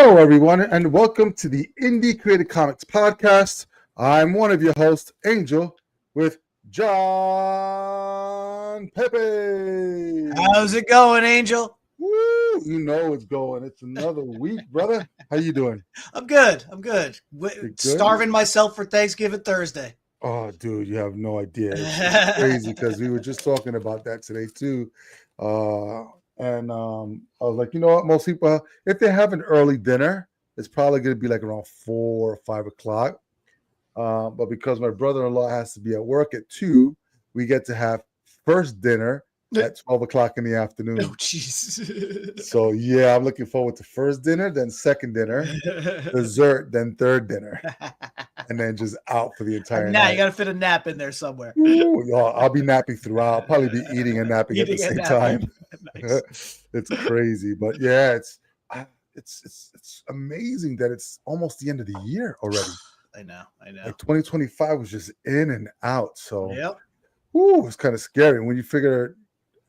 Hello, everyone, and welcome to the Indie Creative Comics Podcast. I'm one of your hosts, Angel, with John Pepe. How's it going, Angel? Woo! You know it's going. It's another week, brother. How you doing? I'm good. Good? Starving myself for Thanksgiving Thursday. Oh, dude, you have no idea. It's crazy because we were just talking about that today, too. And I was like, you know what? Most people, if they have an early dinner, it's probably going to be like around 4 or 5 o'clock. But because my brother-in-law has to be at work at 2, we get to have first dinner at 12 o'clock in the afternoon. Oh, jeez. So, yeah, I'm looking forward to first dinner, then second dinner, dessert, then third dinner, and then just out for the entire Now night. you got to fit a nap in there somewhere. Ooh, I'll be napping throughout. I'll probably be eating and napping at the same time. Nice. It's crazy, but yeah, it's amazing that it's almost the end of the year already. I know. Like 2025 was just in and out, so Yep. it's kind of scary when you figure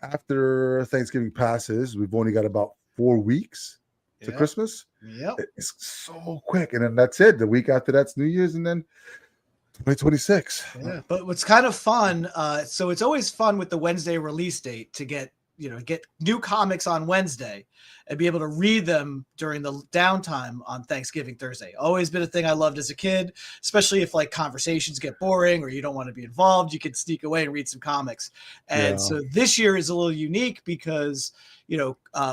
after Thanksgiving passes, we've only got about 4 weeks to Christmas. Yep. It's so quick, and then that's it. The week after that's New Year's, and then 2026. Yeah. But what's kind of fun, so it's always fun with the Wednesday release date to get new comics on Wednesday and be able to read them during the downtime on Thanksgiving Thursday. Always been a thing I loved as a kid, especially if like conversations get boring or you don't want to be involved, you can sneak away and read some comics. And so this year is a little unique because,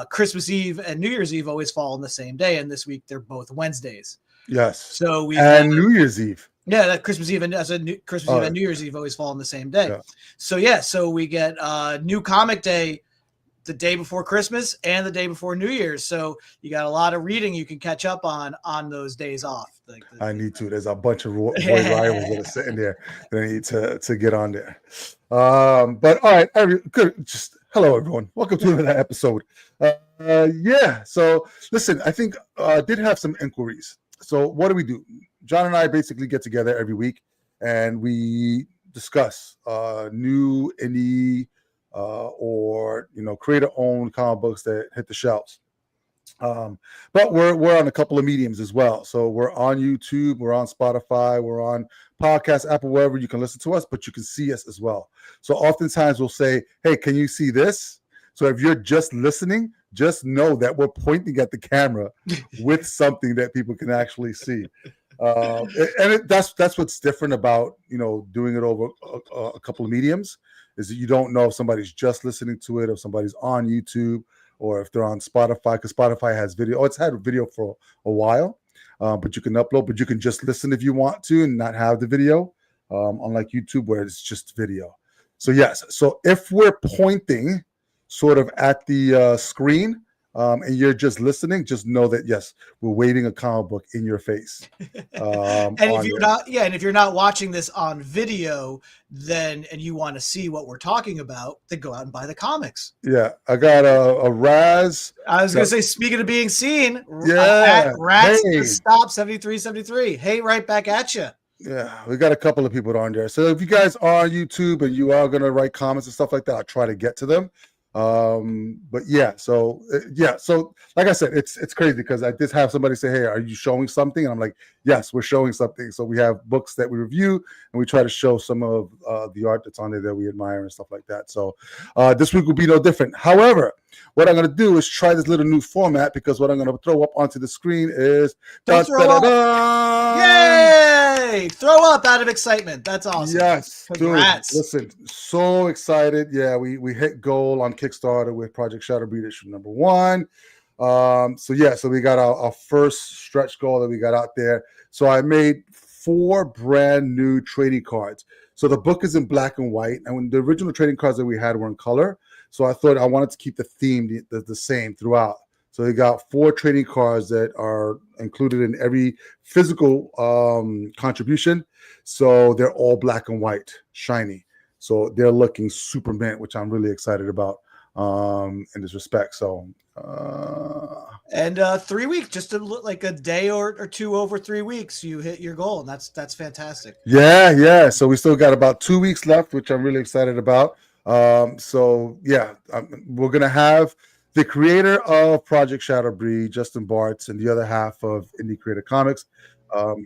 Christmas Eve and New Year's Eve always fall on the same day. And this week they're both Wednesdays. Yes. So New Year's Eve. Yeah, that Christmas Eve and Christmas Eve and New Year's Eve always fall on the same day. Yeah. So we get New Comic Day the day before Christmas and the day before New Year's. So you got a lot of reading you can catch up on those days off. I need to. There's a bunch of boy rivals that are sitting there that I need to get on there. But all right, good. Just hello, everyone. Welcome to another episode. So listen, I think did have some inquiries. So what do? John and I basically get together every week and we discuss new indie or creator-owned comic books that hit the shelves. But we're on a couple of mediums as well. So we're on YouTube, we're on Spotify, we're on Podcast, Apple, wherever you can listen to us, but you can see us as well. So oftentimes we'll say, hey, can you see this? So if you're just listening, just know that we're pointing at the camera with something that people can actually see. That's what's different about doing it over a couple of mediums, is that you don't know if somebody's just listening to it, or if somebody's on YouTube, or if they're on Spotify, because Spotify has video. It's had video for a while, but you can upload, but you can just listen if you want to and not have the video, unlike YouTube where it's just video. So yes, so if we're pointing sort of at the screen, and you're just listening, just know that yes, we're waving a comic book in your face. And if you're not watching this on video, and you want to see what we're talking about, then go out and buy the comics. Yeah, I got a Raz. I was gonna say, speaking of being seen, yeah, Rats Stop 7373. Hey, right back at you. Yeah, we got a couple of people on there. So if you guys are on YouTube and you are gonna write comments and stuff like that, I'll try to get to them. But so like I said, it's crazy because I just have somebody say, hey, are you showing something? And I'm like, yes, we're showing something. So we have books that we review and we try to show some of the art that's on there that we admire and stuff like that. So this week will be no different. However, what I'm going to do is try this little new format, because what I'm going to throw up onto the screen is Yay! Throw up out of excitement. That's awesome. Yes. Congrats. Dude, listen, so excited. Yeah, we hit goal on Kickstarter with Project Shadowbreed issue number 1. So we got our first stretch goal that we got out there. So I made 4 brand new trading cards. So the book is in black and white, and when the original trading cards that we had were in color. So I thought I wanted to keep the theme the same throughout. So we got 4 trading cards that are included in every physical contribution. So they're all black and white, shiny. So they're looking super mint, which I'm really excited about in this respect. So and 3 weeks, just to look like a day or two over 3 weeks, you hit your goal, and that's fantastic. Yeah. So we still got about 2 weeks left, which I'm really excited about. We're gonna have the creator of Project Shadow Breed, Justin Bartz, and the other half of Indie Creator Comics.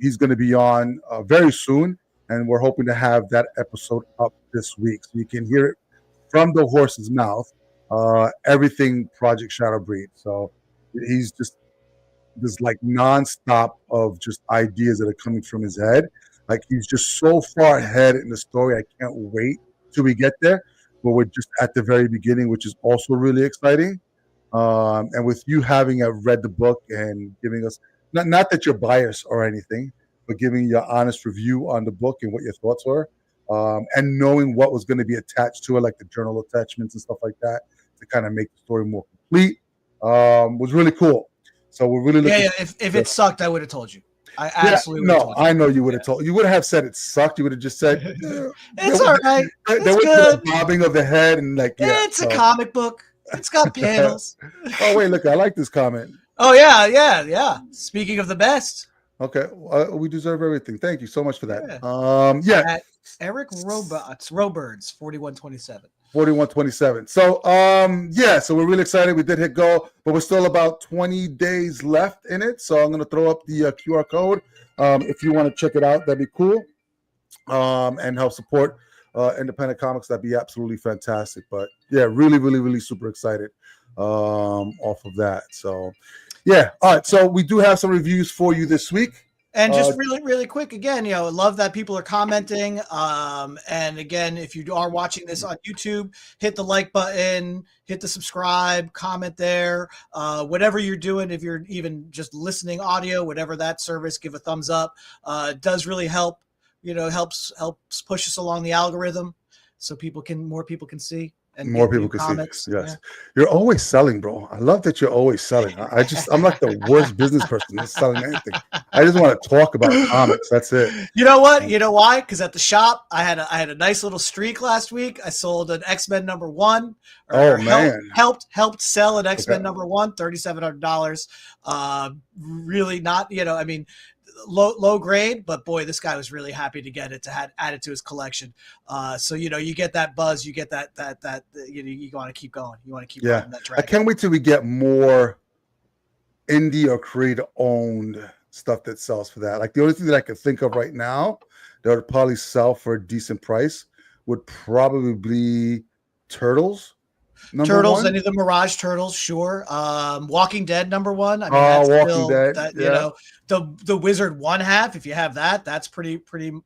He's going to be on very soon, and we're hoping to have that episode up this week so you can hear it from the horse's mouth. Everything Project Shadow Breed. So he's just this like nonstop of just ideas that are coming from his head. Like he's just so far ahead in the story. I can't wait till we get there. But we're just at the very beginning, which is also really exciting. And with you having read the book and giving us not that you're biased or anything, but giving your honest review on the book and what your thoughts were, and knowing what was going to be attached to it, like the journal attachments and stuff like that, to kind of make the story more complete, was really cool. So we're really looking. Yeah. If it sucked, I would have told you. I absolutely no. I know you would have told. You would have said it sucked. You would have just said it's all right. There was the bobbing of the head and like it's a comic book. It's got panels. Oh wait, look, I like this comment. Oh yeah. Speaking of the best. Okay, we deserve everything. Thank you so much for that. At Eric Roberts 4127. 4127. So so we're really excited. We did hit go, but we're still about 20 days left in it. So I'm going to throw up the QR code. If you want to check it out, that'd be cool. And help support independent comics, that'd be absolutely fantastic. But yeah, really super excited off of that. So yeah, all right. So we do have some reviews for you this week. And just really quick, again, love that people are commenting. And again, if you are watching this on YouTube, hit the like button, hit the subscribe, comment there. Whatever you're doing, if you're even just listening audio, whatever that service, give a thumbs up. It does really help. Helps push us along the algorithm, so more people can see. And more people can see. Yes. You're always selling, bro. I love that you're always selling. I'm like the worst business person that's selling anything. I just want to talk about comics. That's it. You know what? You know why? Because at the shop, I had a nice little streak last week. I sold an X-Men #1. Helped sell an X-Men #1, $3,700. Really not, low grade, but boy, this guy was really happy to get it, to add it to his collection. So you get that buzz, you get that you want to keep going, you want to keep riding that track. I can't wait till we get more indie or creator owned stuff that sells for that. Like the only thing that I can think of right now that would probably sell for a decent price would probably be Turtles. Turtles, any of the Mirage Turtles, sure. Walking Dead #1. I mean, that's Walking Dead. The Wizard 1/2. If you have that, that's pretty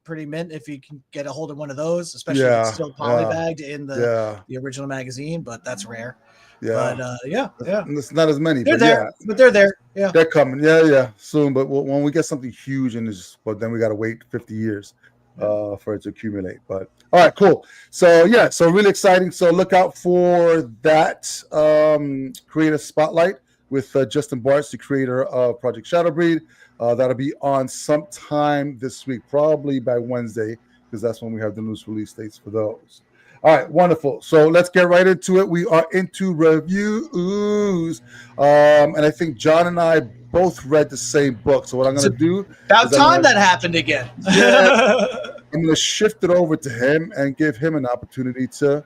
mint. If you can get a hold of one of those, especially if it's still polybagged in the original magazine, but that's rare. Yeah, but it's not as many. They're there, but they're there. Yeah, they're coming. Yeah, soon. But when we get something huge, then we got to wait 50 years. For it to accumulate. But all right, cool. So really exciting. So look out for that creator spotlight with Justin Bartz, the creator of Project Shadow Breed. That'll be on sometime this week, probably by Wednesday, because that's when we have the news release dates for those. All right, wonderful. So let's get right into it. We are into reviews. And I think John and I both read the same book. So what I'm going to do... About time that happened again. I'm going to shift it over to him and give him an opportunity to,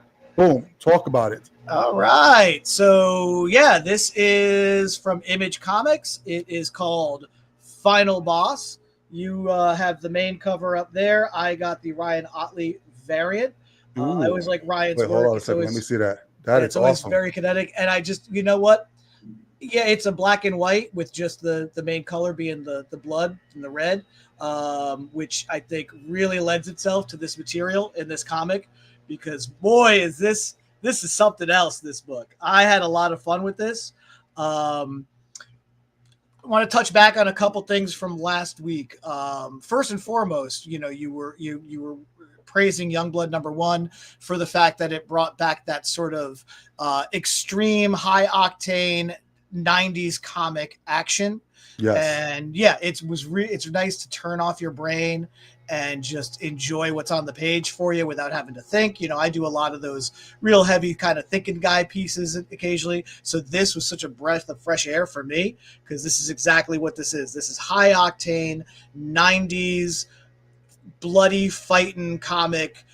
talk about it. All right. So, this is from Image Comics. It is called Final Boss. You have the main cover up there. I got the Ryan Ottley variant. I always like Ryan's work. Hold on a second. Let me see that. It's always awesome. Very kinetic. And I just, you know what? Yeah, it's a black and white with just the main color being the blood and the red, which I think really lends itself to this material in this comic, because boy, is this is something else, this book. I had a lot of fun with this. I want to touch back on a couple things from last week. First and foremost, you were praising Youngblood #1 for the fact that it brought back that sort of extreme, high octane 90s comic action. Yes. And it's nice to turn off your brain and just enjoy what's on the page for you without having to think. I do a lot of those real heavy kind of thinking guy pieces occasionally. So this was such a breath of fresh air for me, because this is exactly what this is. This is high octane 90s bloody fighting comic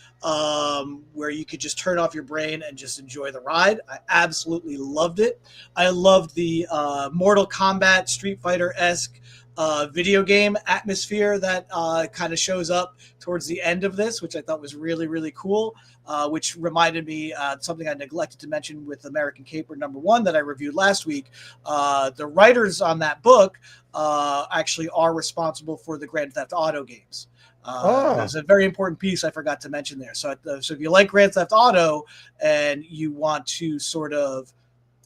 where you could just turn off your brain and just enjoy the ride. I absolutely loved it. I loved the Mortal Kombat Street Fighter-esque video game atmosphere that kind of shows up towards the end of this, which I thought was really, really cool, which reminded me something I neglected to mention with American Caper #1 that I reviewed last week. The writers on that book actually are responsible for the Grand Theft Auto games. There's a very important piece I forgot to mention there. So if you like Grand Theft Auto and you want to sort of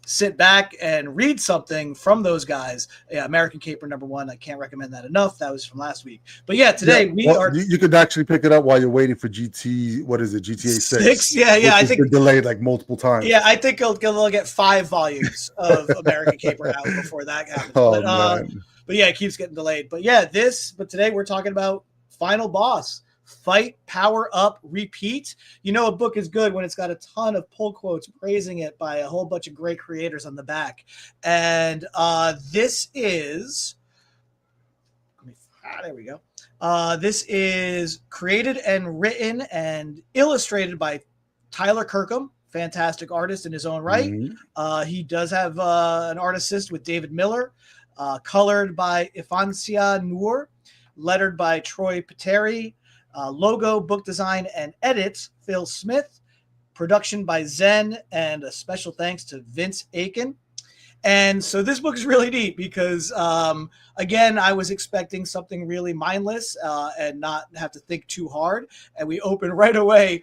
sit back and read something from those guys, American Caper #1, I can't recommend that enough. That was from last week. But yeah, today you could actually pick it up while you're waiting for GTA 6? Yeah, I think been delayed like multiple times. Yeah, I think they'll get 5 volumes of American Caper out before that happens. But yeah, it keeps getting delayed. But yeah, but today we're talking about Final Boss. Fight, Power Up, Repeat. You know a book is good when it's got a ton of pull quotes praising it by a whole bunch of great creators on the back. And this is... there we go. This is created and written and illustrated by Tyler Kirkham, fantastic artist in his own right. Mm-hmm. He does have an art assist with David Miller, colored by Ifancia Noor, lettered by Troy Pateri, logo, book design, and edits, Phil Smith, production by Zen, and a special thanks to Vince Aiken. And so this book is really neat because, again, I was expecting something really mindless and not have to think too hard. And we open right away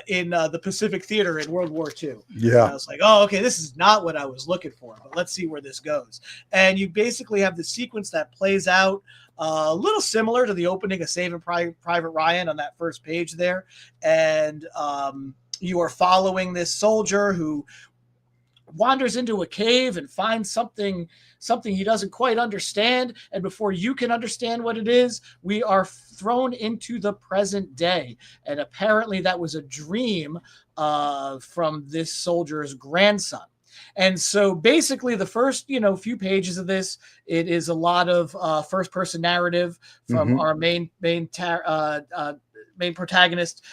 in the Pacific Theater in World War II. Yeah. And I was like, oh, okay, this is not what I was looking for, but let's see where this goes. And you basically have the sequence that plays out a little similar to the opening of Saving Private Ryan on that first page there. And you are following this soldier who wanders into a cave and finds something he doesn't quite understand. And before you can understand what it is, we are thrown into the present day. And apparently that was a dream from this soldier's grandson. And so basically the first, few pages of this, it is a lot of first person narrative from our main protagonist,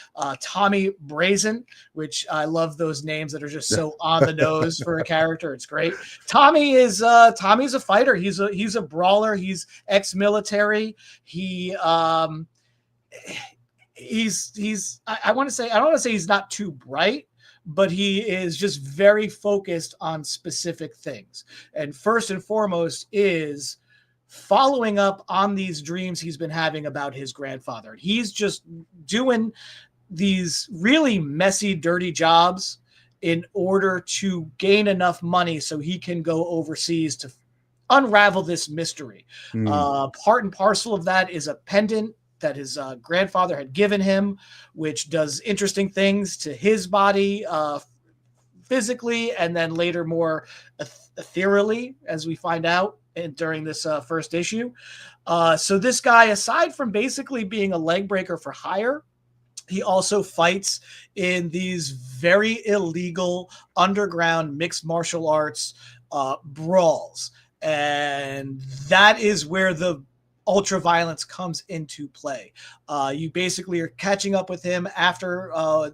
Tommy Brazen, which I love those names that are just so on the nose for a character. It's great. Tommy's a fighter. He's a brawler. He's ex-military. He's I don't want to say he's not too bright, but he is just very focused on specific things. And first and foremost is following up on these dreams he's been having about his grandfather. He's just doing these really messy, dirty jobs in order to gain enough money so he can go overseas to unravel this mystery. Part and parcel of that is a pendant that his grandfather had given him, which does interesting things to his body physically, and then later more ethereally, as we find out during this first issue. So this guy, aside from basically being a leg breaker for hire, he also fights in these very illegal underground mixed martial arts brawls. And that is where the ultra violence comes into play. You basically are catching up with him after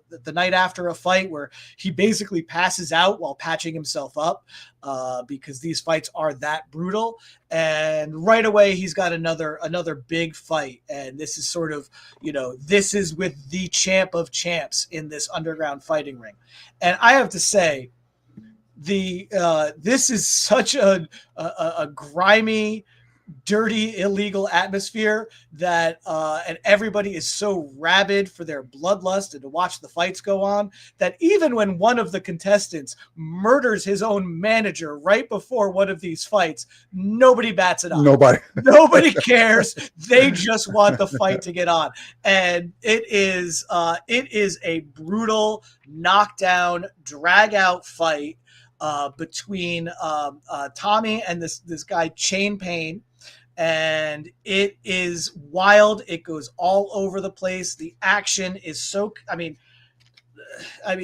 the night after a fight where he basically passes out while patching himself up because these fights are that brutal. And right away he's got another big fight. And this is sort of, this is with the champ of champs in this underground fighting ring. And I have to say, this is such a grimy, dirty, illegal atmosphere that and everybody is so rabid for their bloodlust and to watch the fights go on that even when one of the contestants murders his own manager right before one of these fights, nobody bats it up. Nobody cares. They just want the fight to get on. And it is a brutal knockdown, drag out fight between Tommy and this guy Chain Pain. And it is wild. It goes all over the place. The action is so,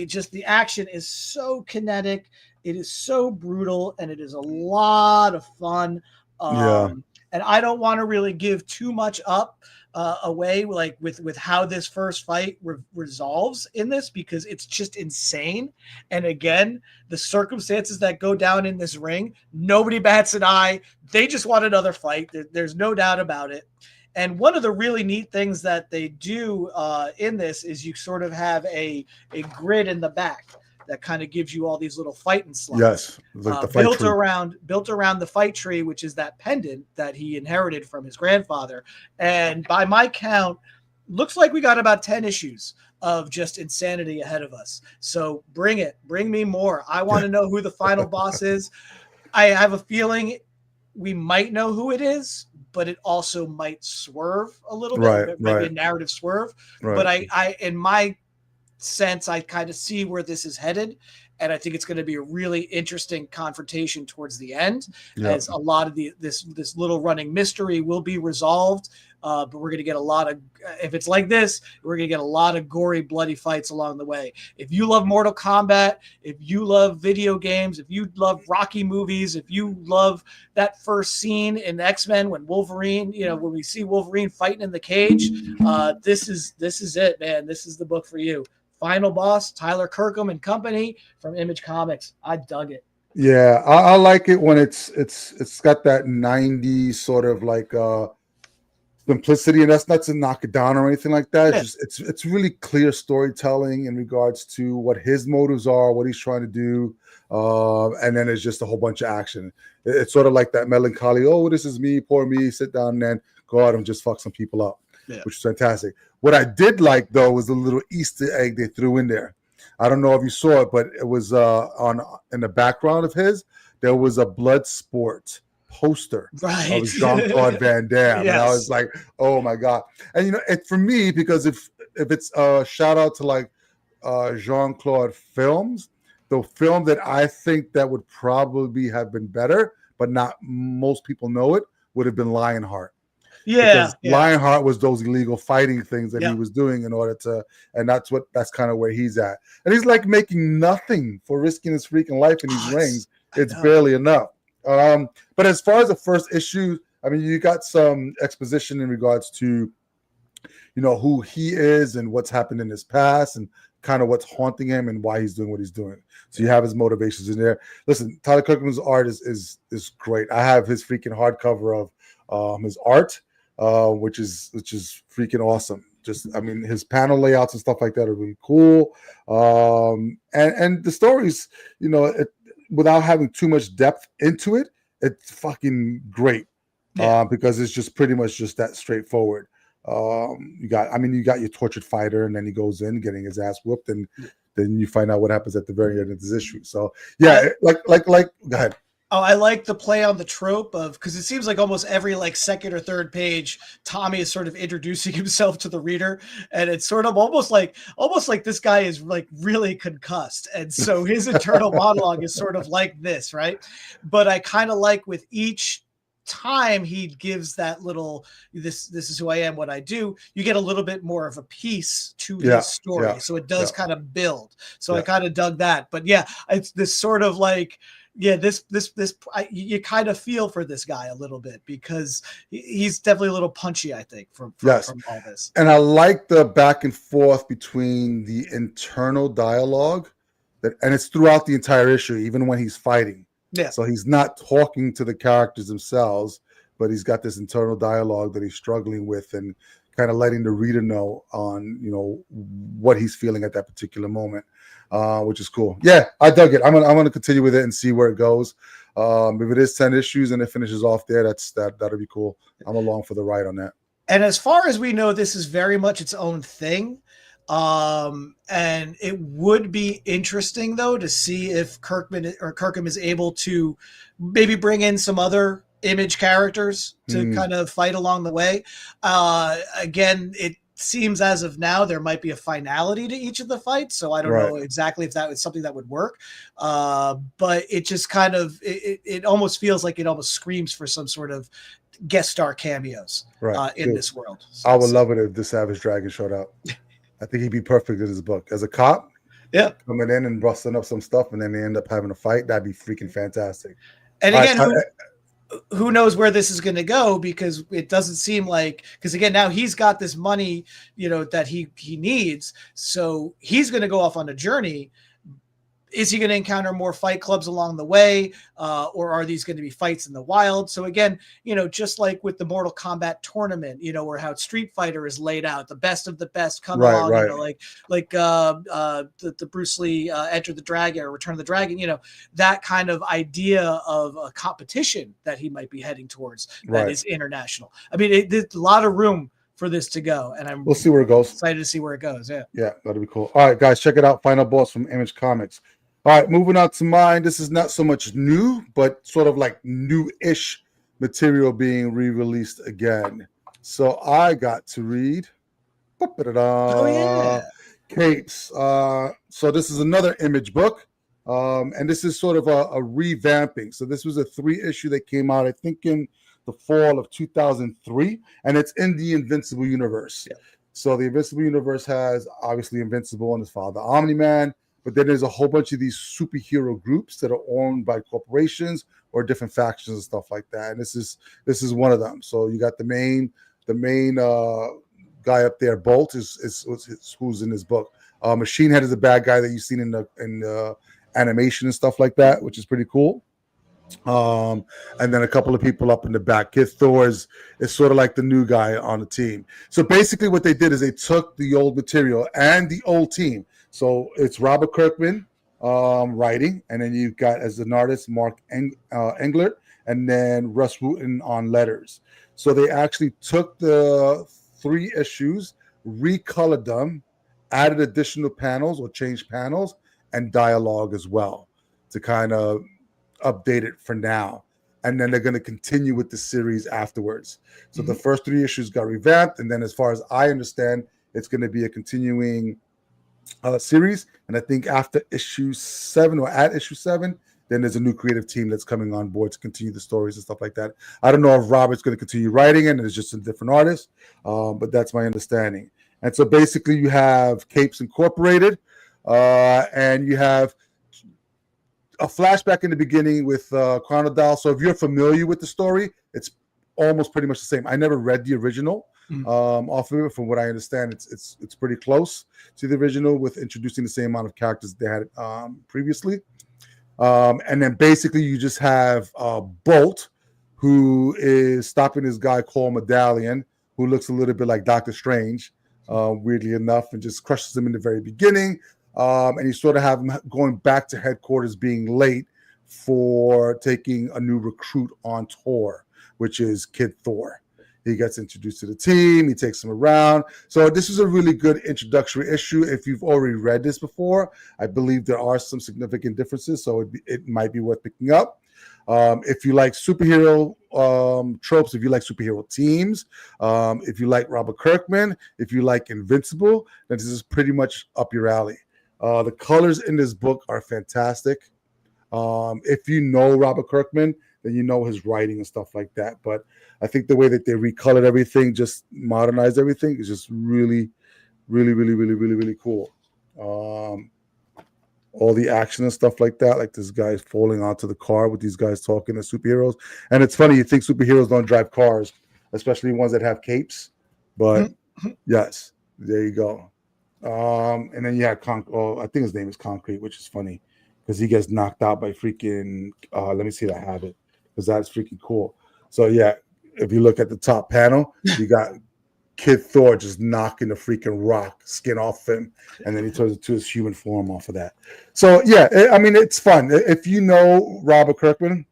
just the action is so kinetic. It is so brutal, and it is a lot of fun. and I don't want to really give too much up away, like with how this first fight resolves in this, because it's just insane. And again, the circumstances that go down in this ring, nobody bats an eye. They just want another fight. There's no doubt about it. And one of the really neat things that they do in this is you sort of have a grid in the back that kind of gives you all these little fighting slots. Yes, like the fight built around the fight tree, which is that pendant that he inherited from his grandfather. And by my count, looks like we got about 10 issues of just insanity ahead of us. So bring it, bring me more. I want to know who the final boss is. I have a feeling we might know who it is, but it also might swerve a little bit. Maybe a narrative swerve. Right. But I, in my sense, I kind of see where this is headed, and I think it's going to be a really interesting confrontation towards the end, as a lot of this little running mystery will be resolved. But we're going to get a lot of, if it's like this, we're going to get a lot of gory, bloody fights along the way. If you love Mortal Kombat, if you love video games, if you love Rocky movies, if you love that first scene in X-Men when Wolverine, when we see Wolverine fighting in the cage, this is it, man. This is the book for you. Final boss, Tyler Kirkham and company from Image Comics. I dug it. Yeah, I like it when it's got that 90s sort of like simplicity, and that's not to knock it down or anything like that. It's really clear storytelling in regards to what his motives are, what he's trying to do, and then it's just a whole bunch of action. It's sort of like that melancholy, oh, this is me, poor me, sit down and then go out and just fuck some people up, which is fantastic. What I did like though was the little Easter egg they threw in there. I don't know if you saw it, but it was in the background of his, there was a Bloodsport poster of Jean-Claude Van Damme. And I was like, oh my God. And for me, because if it's a shout out to like Jean-Claude films, the film that I think that would probably have been better, but not most people know it, would have been Lionheart. Because Lionheart was those illegal fighting things that he was doing in order to, and that's kind of where he's at. And he's like making nothing for risking his freaking life in these rings. It's barely enough. But as far as the first issue, I mean, you got some exposition in regards to, who he is and what's happened in his past and kind of what's haunting him and why he's doing what he's doing. So you have his motivations in there. Listen, Tyler Kirkman's art is great. I have his freaking hardcover of his art, which is freaking awesome. Just, I mean, his panel layouts and stuff like that are really cool. And the stories, without having too much depth into it, it's fucking great. Because it's just pretty much just that straightforward. You got your tortured fighter, and then he goes in getting his ass whooped, and then you find out what happens at the very end of this issue. So like go ahead. Oh, I like the play on the trope of, because it seems like almost every like second or third page, Tommy is sort of introducing himself to the reader, and it's sort of almost like this guy is like really concussed, and so his internal monologue is sort of like this, right? But I kind of like with each time he gives that little this is who I am, what I do, you get a little bit more of a piece to his story, so it does kind of build. So I kind of dug that, but it's this sort of like. You kind of feel for this guy a little bit because he's definitely a little punchy, I think, from all this. And I like the back and forth between the internal dialogue and it's throughout the entire issue, even when he's fighting. Yeah. So he's not talking to the characters themselves, but he's got this internal dialogue that he's struggling with and kind of letting the reader know on, what he's feeling at that particular moment. Which is cool. Yeah, I dug it. I'm gonna continue with it and see where it goes. If it is 10 issues and it finishes off there, that'll be cool. I'm along for the ride on that. And as far as we know, this is very much its own thing. And it would be interesting though to see if Kirkham is able to maybe bring in some other Image characters to kind of fight along the way. Again, it seems as of now there might be a finality to each of the fights, so I don't know exactly if that was something that would work, but it just kind of it almost feels like it almost screams for some sort of guest star cameos in this world. So, I would love it if the Savage Dragon showed up. I think he'd be perfect in his book as a cop, coming in and busting up some stuff, and then they end up having a fight. That'd be freaking fantastic. And again, who knows where this is going to go, because it doesn't seem like, because again, now he's got this money, that he needs. So he's going to go off on a journey. Is he going to encounter more fight clubs along the way? Or are these going to be fights in the wild? So again, just like with the Mortal Kombat tournament, or how Street Fighter is laid out, the best of the best come along, like the Bruce Lee Enter the Dragon or Return of the Dragon, that kind of idea of a competition that he might be heading towards that is international. I mean, there's a lot of room for this to go, and we'll see where it goes. Excited to see where it goes. Yeah, that'll be cool. All right, guys, check it out. Final Boss from Image Comics. All right, moving on to mine. This is not so much new, but sort of like new-ish material being re-released again. So I got to read Capes. So this is another Image book, and this is sort of a revamping. So this was a 3-issue that came out, I think, in the fall of 2003, and it's in the Invincible universe. Yeah. So the Invincible universe has obviously Invincible and his father Omni-Man, but then there's a whole bunch of these superhero groups that are owned by corporations or different factions and stuff like that. And this is one of them. So you got the main guy up there, Bolt, is who's in this book. Machine Head is a bad guy that you've seen in the animation and stuff like that, which is pretty cool. And then a couple of people up in the back. Kid Thor is sort of like the new guy on the team. So basically what they did is they took the old material and the old team. So it's Robert Kirkman writing, and then you've got as an artist Mark Englert, and then Russ Wooten on letters. So they actually took the 3 issues, recolored them, added additional panels or changed panels and dialogue as well to kind of update it for now. And then they're going to continue with the series afterwards. So the first 3 issues got revamped, and then as far as I understand, it's going to be a continuing series. And I think after issue 7 or at issue 7, then there's a new creative team that's coming on board to continue the stories and stuff like that. I don't know if Robert's going to continue writing it and it's just a different artist, but that's my understanding. And so basically you have Capes Incorporated, and you have a flashback in the beginning with Chronodile. So if you're familiar with the story, it's almost pretty much the same. I never read the original. Off of it, from what I understand, it's pretty close to the original with introducing the same amount of characters they had previously. And then basically you just have Bolt, who is stopping this guy called Medallion, who looks a little bit like Doctor Strange, weirdly enough, and just crushes him in the very beginning. And you sort of have him going back to headquarters being late for taking a new recruit on tour, which is Kid Thor. He gets introduced to the team. He takes them around. So this is a really good introductory issue. If you've already read this before, I believe there are some significant differences, so it might be worth picking up. If you like superhero tropes, if you like superhero teams, if you like Robert Kirkman, if you like Invincible, then this is pretty much up your alley. The colors in this book are fantastic. If you know Robert Kirkman, then you know his writing and stuff like that. But I think the way that they recolored everything, just modernized everything, is just really, really, really, really, really, really cool. All the action and stuff like that, like this guy falling onto the car with these guys talking to superheroes. And it's funny, you think superheroes don't drive cars, especially ones that have capes. But yes, there you go. And then you have I think his name is Concrete, which is funny because he gets knocked out by freaking let me see that habit, because that's freaking cool. So yeah, if you look at the top panel, you got Kid Thor just knocking the freaking rock skin off him, and then he turns into his human form off of that. So yeah, I mean, it's fun. If you know Robert Kirkman,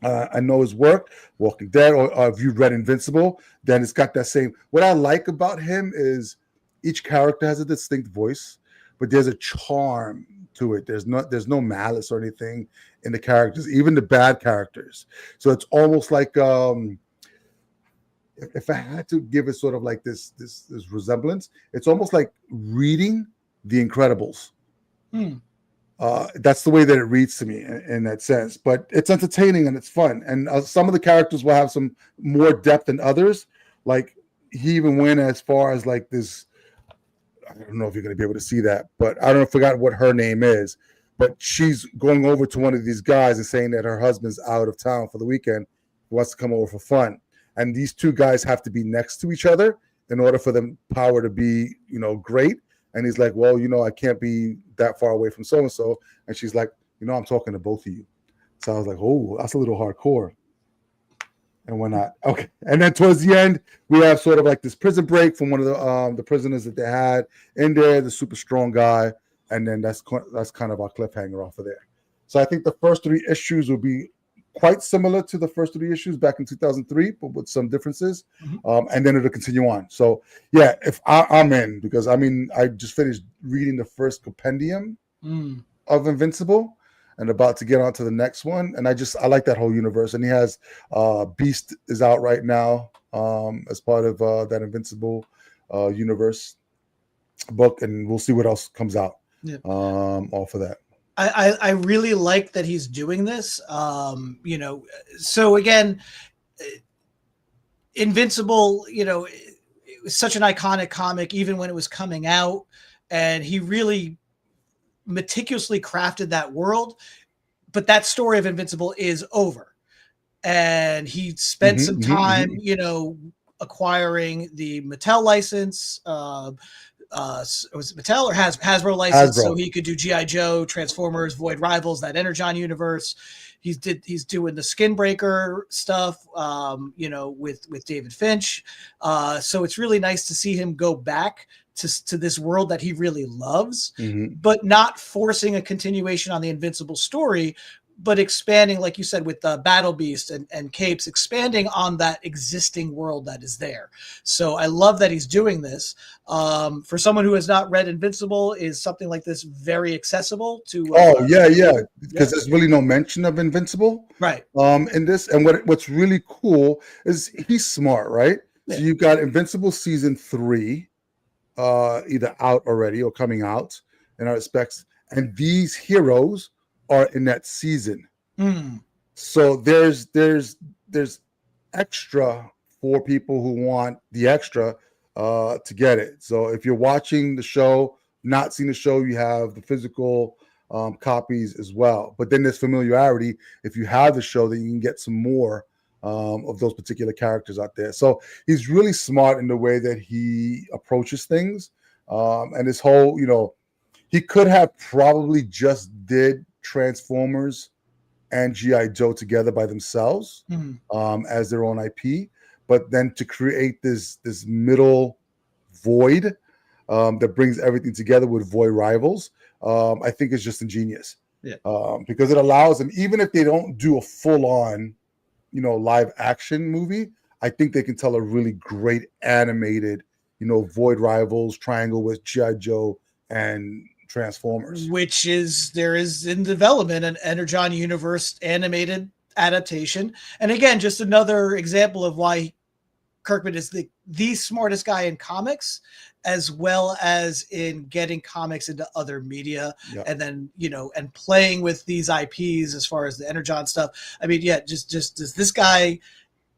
I know his work, Walking Dead, or if you've read Invincible, then it's got that same. What I like about him is each character has a distinct voice, but there's a charm to it. There's no malice or anything in the characters, even the bad characters. So it's almost like if I had to give it sort of like this resemblance, it's almost like reading The Incredibles. That's the way that it reads to me in that sense. But it's entertaining and it's fun. And some of the characters will have some more depth than others. Like he even went as far as like this. I don't know if you're going to be able to see that, but I forgot what her name is. But she's going over to one of these guys and saying that her husband's out of town for the weekend, He wants to come over for fun. And these two guys have to be next to each other in order for them power to be, great. And he's like, well, I can't be that far away from so-and-so. And she's like, I'm talking to both of you. So I was like, oh, that's a little hardcore. And we're not. Okay. And then towards the end, we have sort of like this prison break from one of the prisoners that they had in there, the super strong guy. And then that's kind of our cliffhanger off of there. So I think the first 3 issues will be quite similar to the first 3 issues back in 2003, but with some differences. And then it'll continue on. So yeah, if I'm in, because I just finished reading the first compendium of Invincible and about to get on to the next one. And I like that whole universe. And he has Beast is out right now as part of that Invincible universe book. And we'll see what else comes out off of that. I really like that he's doing this. So again, Invincible, it was such an iconic comic, even when it was coming out, and he really meticulously crafted that world. But that story of Invincible is over, and he spent some time, acquiring the Mattel license. Was it Mattel or Hasbro license? Hasbro. So he could do G.I. Joe, Transformers, Void Rivals, that Energon universe. He's doing the Skinbreaker stuff, with David Finch. So it's really nice to see him go back to this world that he really loves, but not forcing a continuation on the Invincible story, but expanding, like you said, with Battle Beast and Capes, expanding on that existing world that is there. So I love that he's doing this. For someone who has not read Invincible, is something like this very accessible to? Because there's really no mention of Invincible, right? In this, and what's really cool is he's smart, right? Yeah. So you've got Invincible season 3, either out already or coming out in our specs, and these heroes are in that season. So there's extra for people who want the extra to get it. So if you're watching the show, not seeing the show, you have the physical copies as well. But then there's familiarity. If you have the show, then you can get some more of those particular characters out there. So he's really smart in the way that he approaches things. And this whole, he could have probably just did Transformers and G.I. Joe together by themselves as their own IP, but then to create this middle void that brings everything together with Void Rivals, I think is just ingenious. Because it allows them, even if they don't do a full-on, live action movie, I think they can tell a really great animated, Void Rivals triangle with G.I. Joe and Transformers, there is in development an Energon universe animated adaptation. And again, just another example of why Kirkman is the smartest guy in comics, as well as in getting comics into other media, and then and playing with these IPs as far as the Energon stuff. I mean, just does this guy,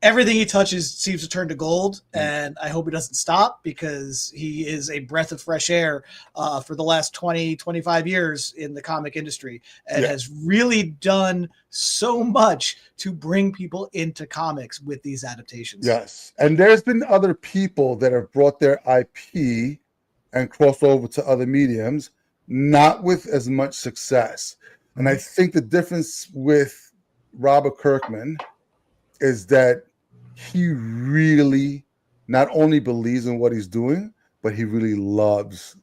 everything he touches seems to turn to gold, and I hope he doesn't stop, because he is a breath of fresh air for the last 25 years in the comic industry, and has really done so much to bring people into comics with these adaptations. Yes, and there's been other people that have brought their IP and crossed over to other mediums, not with as much success. And I think the difference with Robert Kirkman is that he really not only believes in what he's doing, but he really loves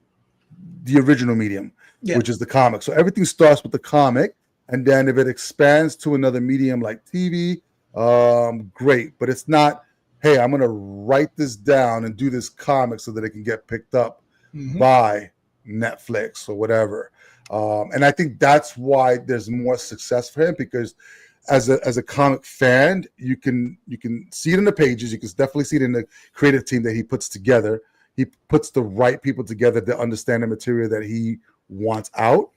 the original medium, which is the comic. So everything starts with the comic, and then if it expands to another medium like TV, great. But it's not, hey, I'm going to write this down and do this comic so that it can get picked up by Netflix or whatever. And I think that's why there's more success for him, because as a comic fan, you can see it in the pages. You can definitely see it in the creative team that he puts together. He puts the right people together to understand the material that he wants out,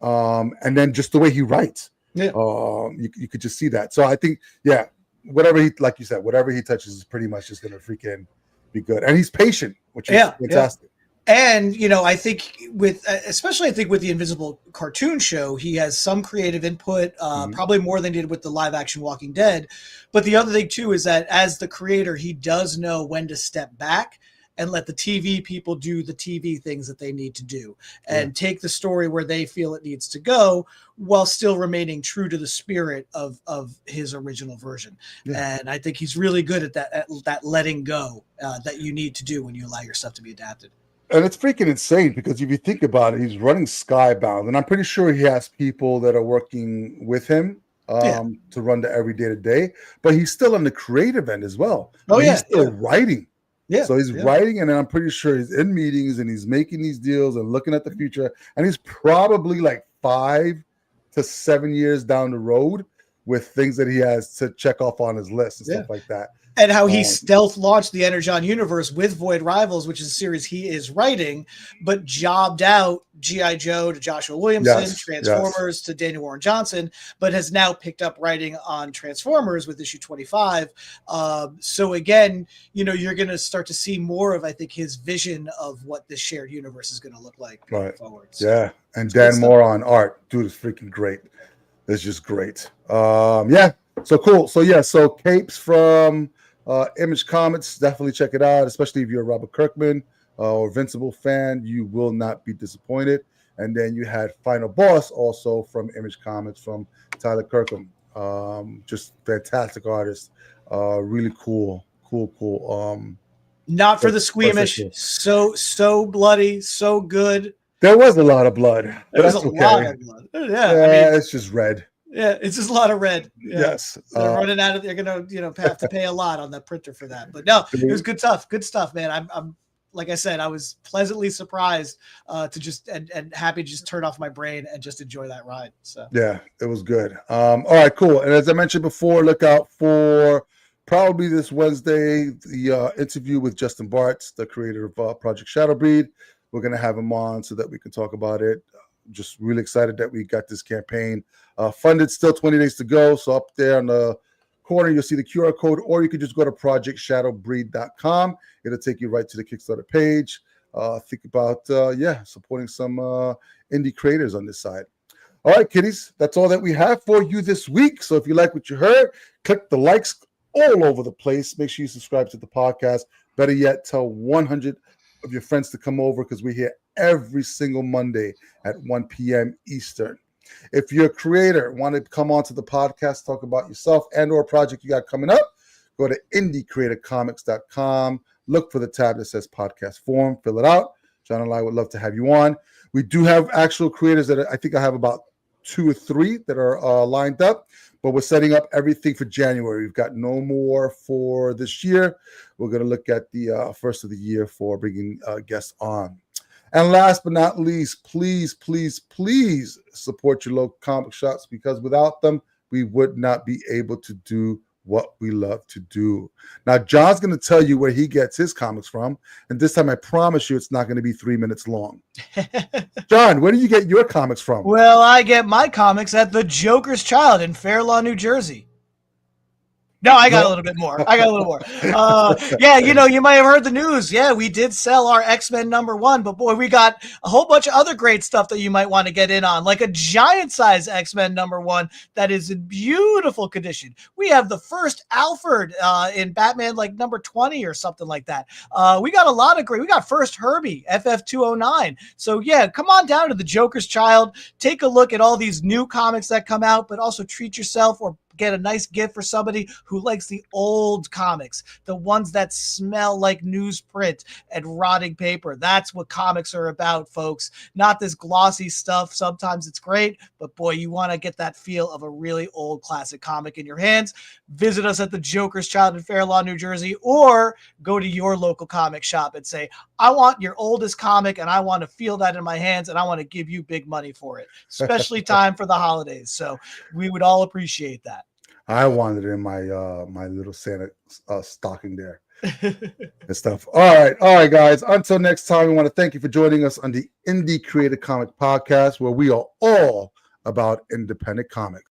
and then just the way he writes. You could just see that. So I think, whatever he, like you said, whatever he touches is pretty much just going to freaking be good. And he's patient, which is fantastic. And, I think especially I think with the Invisible cartoon show, he has some creative input, probably more than he did with the live action Walking Dead. But the other thing too is that as the creator, he does know when to step back and let the TV people do the TV things that they need to do and take the story where they feel it needs to go while still remaining true to the spirit of his original version. And I think he's really good at that letting go that you need to do when you allow your stuff to be adapted. And it's freaking insane because if you think about it, he's running Skybound, and I'm pretty sure he has people that are working with him to run the every day to day, but he's still on the creative end as well. He's still writing. So he's writing, and then I'm pretty sure he's in meetings and he's making these deals and looking at the future. And he's probably like 5 to 7 years down the road with things that he has to check off on his list and stuff like that. And how he stealth launched the Energon universe with Void Rivals, which is a series he is writing, but jobbed out G.I. Joe to Joshua Williamson, Transformers to Daniel Warren Johnson, but has now picked up writing on Transformers with issue 25. So again, you're going to start to see more of, I think, his vision of what this shared universe is going to look like going forward. So, and Dan Moore on art. Dude is freaking great. It's just great. So cool. So Capes from Image Comics, definitely check it out, especially if you're a Robert Kirkman or Invincible fan. You will not be disappointed. And then you had Final Boss also from Image Comics from Tyler Kirkham. Just fantastic artist. Really cool. Not for the squeamish. So bloody, so good. There was a lot of blood. There was a lot of blood. It's just red. Yeah, it's just a lot of red. Yes. They're running out of, they're going to, have to pay a lot on the printer for that. But no, it was good stuff, man. I'm like I said, I was pleasantly surprised to just, and happy to just turn off my brain and just enjoy that ride. So yeah, it was good. All right, cool. And as I mentioned before, look out for probably this Wednesday, the interview with Justin Bartz, the creator of Project Shadowbreed. We're going to have him on so that we can talk about it. Just really excited that we got this campaign funded. Still 20 days to go. So up there on the corner, you'll see the QR code, or you can just go to projectshadowbreed.com. It'll take you right to the Kickstarter page. Think about, supporting some indie creators on this side. All right, kiddies, that's all that we have for you this week. So if you like what you heard, click the likes all over the place. Make sure you subscribe to the podcast. Better yet, tell 100 of your friends to come over because we're here every single Monday at 1 p.m. Eastern. If you're a creator, want to come on to the podcast, talk about yourself and or a project you got coming up, go to indiecreatorcomics.com, look for the tab that says podcast form, fill it out. John and I would love to have you on. We do have actual creators that I think I have about 2 or 3 that are lined up, but we're setting up everything for January. We've got no more for this year. We're going to look at the first of the year for bringing guests on. And last but not least, please, please, please support your local comic shops, because without them, we would not be able to do what we love to do. Now, John's going to tell you where he gets his comics from. And this time, I promise you, it's not going to be 3 minutes long. John, where do you get your comics from? Well, I get my comics at The Joker's Child in Fair Lawn, New Jersey. No, I got a little bit more. Yeah, you might have heard the news. Yeah, we did sell our X-Men #1, but boy, we got a whole bunch of other great stuff that you might want to get in on, like a giant size X-Men #1 that is in beautiful condition. We have the first Alfred in Batman, like number 20 or something like that. We got a lot of great. We got first Herbie, FF209. So yeah, come on down to The Joker's Child. Take a look at all these new comics that come out, but also treat yourself or get a nice gift for somebody who likes the old comics, the ones that smell like newsprint and rotting paper. That's what comics are about, folks. Not this glossy stuff. Sometimes it's great, but boy, you want to get that feel of a really old classic comic in your hands. Visit us at The Joker's Child in Fair Lawn, New Jersey, or go to your local comic shop and say, I want your oldest comic and I want to feel that in my hands and I want to give you big money for it, especially time for the holidays. So we would all appreciate that. I wanted it in my my little Santa stocking there and stuff. All right, guys. Until next time, we want to thank you for joining us on the Indie Creator Comic Podcast, where we are all about independent comics.